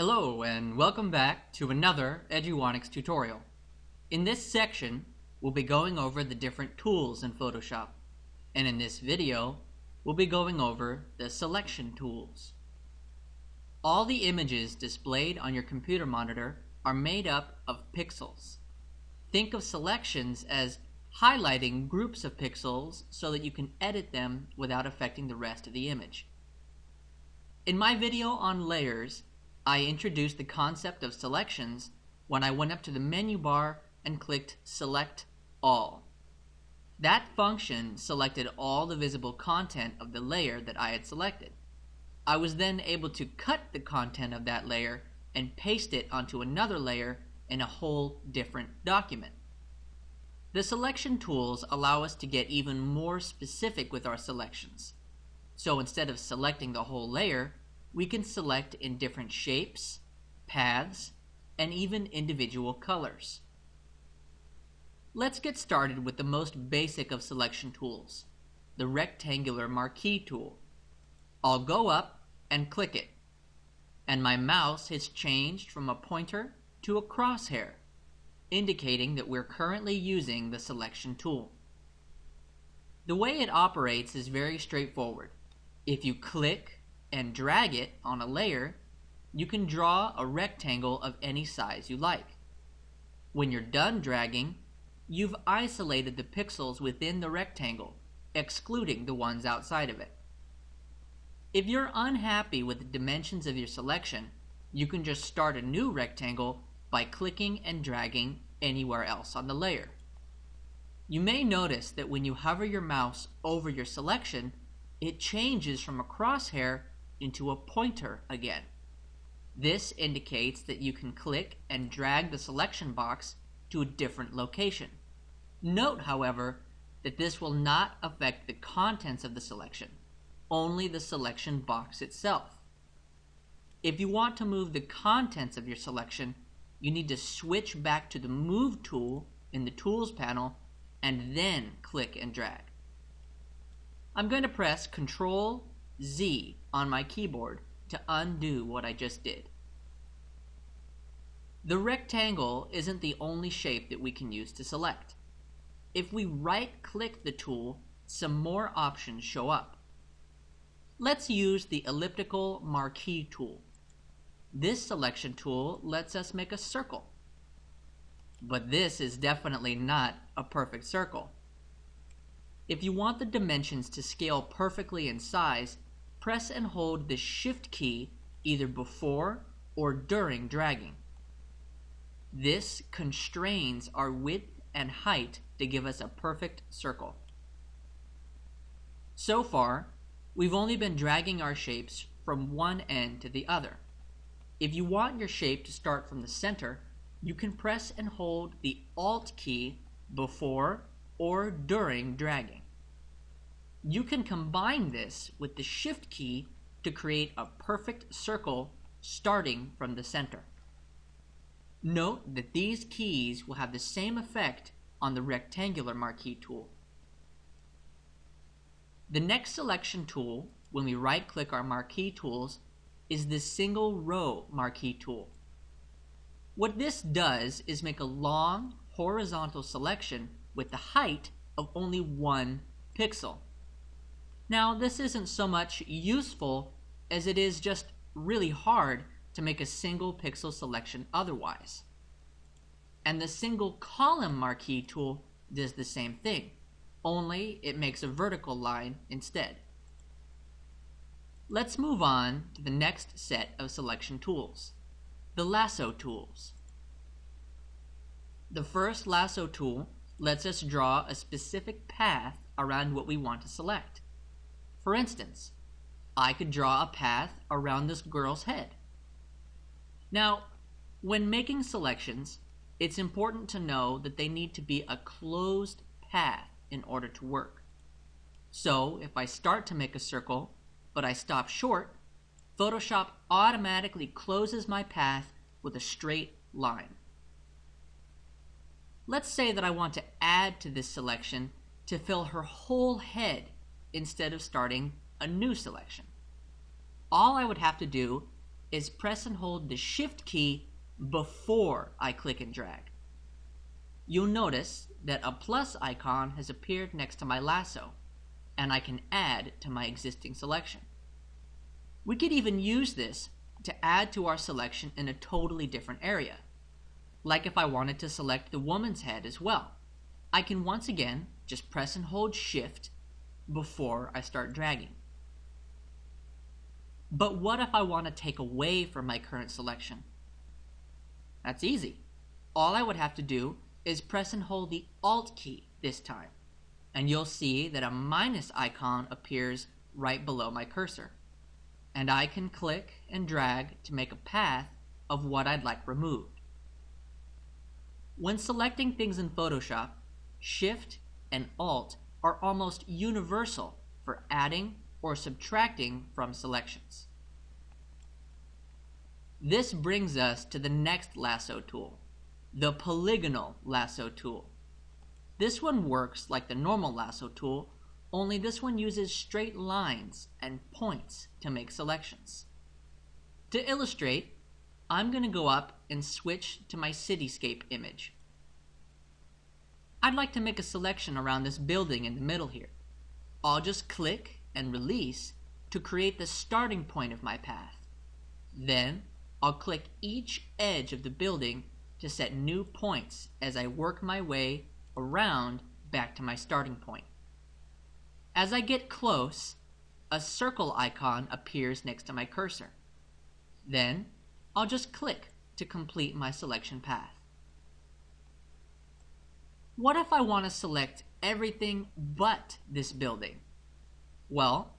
Hello and welcome back to another Eduonics tutorial. In this section, we'll be going over the different tools in Photoshop. And in this video, we'll be going over the selection tools. All the images displayed on your computer monitor are made up of pixels. Think of selections as highlighting groups of pixels so that you can edit them without affecting the rest of the image. In my video on layers, I introduced the concept of selections when I went up to the menu bar and clicked Select All. That function selected all the visible content of the layer that I had selected. I was then able to cut the content of that layer and paste it onto another layer in a whole different document. The selection tools allow us to get even more specific with our selections. So instead of selecting the whole layer, we can select in different shapes, paths, and even individual colors. Let's get started with the most basic of selection tools, the rectangular marquee tool. I'll go up and click it, and my mouse has changed from a pointer to a crosshair, indicating that we're currently using the selection tool. The way it operates is very straightforward. If you click and drag it on a layer, you can draw a rectangle of any size you like. When you're done dragging, you've isolated the pixels within the rectangle, excluding the ones outside of it. If you're unhappy with the dimensions of your selection, you can just start a new rectangle by clicking and dragging anywhere else on the layer. You may notice that when you hover your mouse over your selection, it changes from a crosshair into a pointer again. This indicates that you can click and drag the selection box to a different location. Note, however, that this will not affect the contents of the selection, only the selection box itself. If you want to move the contents of your selection, you need to switch back to the Move tool in the Tools panel and then click and drag. I'm going to press Ctrl-Z on my keyboard to undo what I just did. The rectangle isn't the only shape that we can use to select. If we right-click the tool, some more options show up. Let's use the elliptical marquee tool. This selection tool lets us make a circle. But this is definitely not a perfect circle. If you want the dimensions to scale perfectly in size, press and hold the Shift key either before or during dragging. This constrains our width and height to give us a perfect circle. So far, we've only been dragging our shapes from one end to the other. If you want your shape to start from the center, you can press and hold the Alt key before or during dragging. You can combine this with the Shift key to create a perfect circle starting from the center. Note that these keys will have the same effect on the rectangular marquee tool. The next selection tool, when we right-click our marquee tools, is the single row marquee tool. What this does is make a long horizontal selection with the height of only 1 pixel. Now, this isn't so much useful as it is just really hard to make a single pixel selection otherwise. And the single column marquee tool does the same thing, only it makes a vertical line instead. Let's move on to the next set of selection tools, the lasso tools. The first lasso tool lets us draw a specific path around what we want to select. For instance, I could draw a path around this girl's head. Now, when making selections, it's important to know that they need to be a closed path in order to work. So, if I start to make a circle, but I stop short, Photoshop automatically closes my path with a straight line. Let's say that I want to add to this selection to fill her whole head instead of starting a new selection. All I would have to do is press and hold the Shift key before I click and drag. You'll notice that a plus icon has appeared next to my lasso, and I can add to my existing selection. We could even use this to add to our selection in a totally different area. Like if I wanted to select the woman's head as well, I can once again just press and hold Shift before I start dragging. But what if I want to take away from my current selection? That's easy. All I would have to do is press and hold the Alt key this time, and you'll see that a minus icon appears right below my cursor. And I can click and drag to make a path of what I'd like removed. When selecting things in Photoshop, Shift and Alt are almost universal for adding or subtracting from selections. This brings us to the next lasso tool, the polygonal lasso tool. This one works like the normal lasso tool, only this one uses straight lines and points to make selections. To illustrate, I'm going to go up and switch to my cityscape image. I'd like to make a selection around this building in the middle here. I'll just click and release to create the starting point of my path. Then I'll click each edge of the building to set new points as I work my way around back to my starting point. As I get close, a circle icon appears next to my cursor. Then I'll just click to complete my selection path. What if I want to select everything but this building? Well,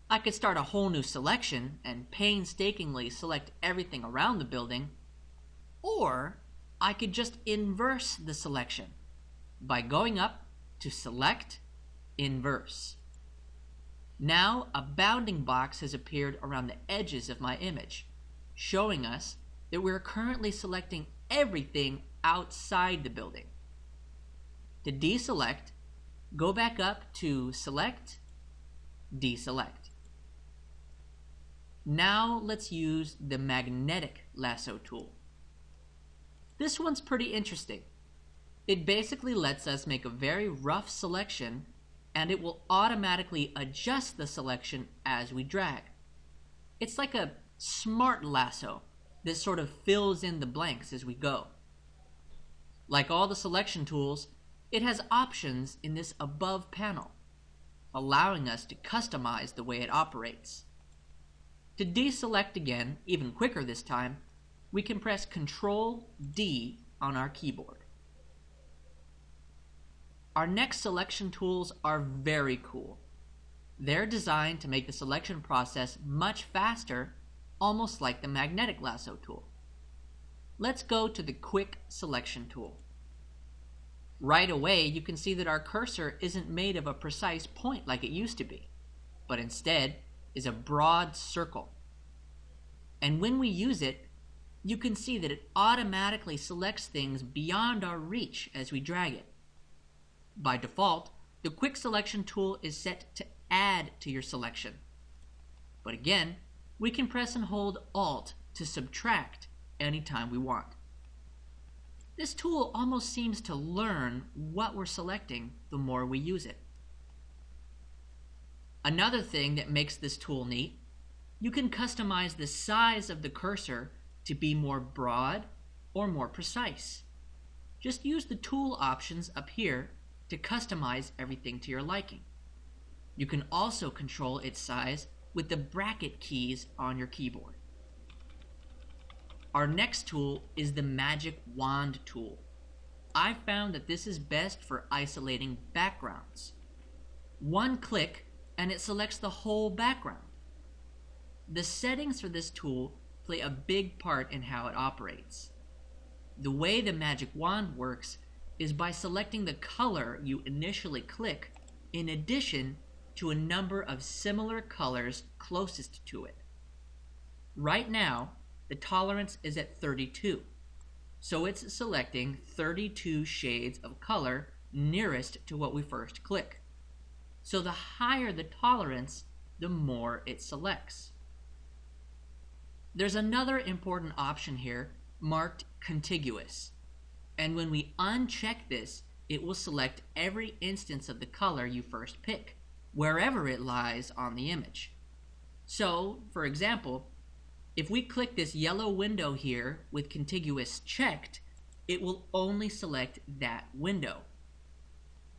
I could start a whole new selection and painstakingly select everything around the building, or I could just inverse the selection by going up to Select, Inverse. Now a bounding box has appeared around the edges of my image, showing us that we're currently selecting everything outside the building. To deselect, go back up to Select, Deselect. Now let's use the magnetic lasso tool. This one's pretty interesting. It basically lets us make a very rough selection, and it will automatically adjust the selection as we drag. It's like a smart lasso that sort of fills in the blanks as we go. Like all the selection tools, it has options in this above panel, allowing us to customize the way it operates. To deselect again, even quicker this time, we can press Ctrl-D on our keyboard. Our next selection tools are very cool. They're designed to make the selection process much faster, almost like the magnetic lasso tool. Let's go to the Quick Selection tool. Right away, you can see that our cursor isn't made of a precise point like it used to be, but instead is a broad circle. And when we use it, you can see that it automatically selects things beyond our reach as we drag it. By default, the Quick Selection tool is set to add to your selection. But again, we can press and hold Alt to subtract anytime we want. This tool almost seems to learn what we're selecting the more we use it. Another thing that makes this tool neat, you can customize the size of the cursor to be more broad or more precise. Just use the tool options up here to customize everything to your liking. You can also control its size with the bracket keys on your keyboard. Our next tool is the Magic Wand tool. I found that this is best for isolating backgrounds. One click and it selects the whole background. The settings for this tool play a big part in how it operates. The way the Magic Wand works is by selecting the color you initially click in addition to a number of similar colors closest to it. Right now, the tolerance is at 32, so it's selecting 32 shades of color nearest to what we first click. So the higher the tolerance, the more it selects. There's another important option here marked contiguous. And when we uncheck this, it will select every instance of the color you first pick, wherever it lies on the image. So, for example, if we click this yellow window here with contiguous checked, it will only select that window.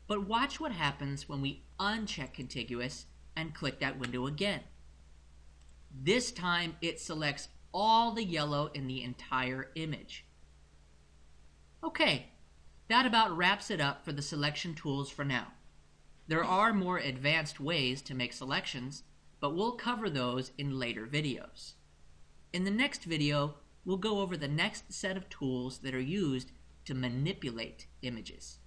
But watch what happens when we uncheck contiguous and click that window again. This time it selects all the yellow in the entire image. Okay, that about wraps it up for the selection tools for now. There are more advanced ways to make selections, but we'll cover those in later videos. In the next video, we'll go over the next set of tools that are used to manipulate images.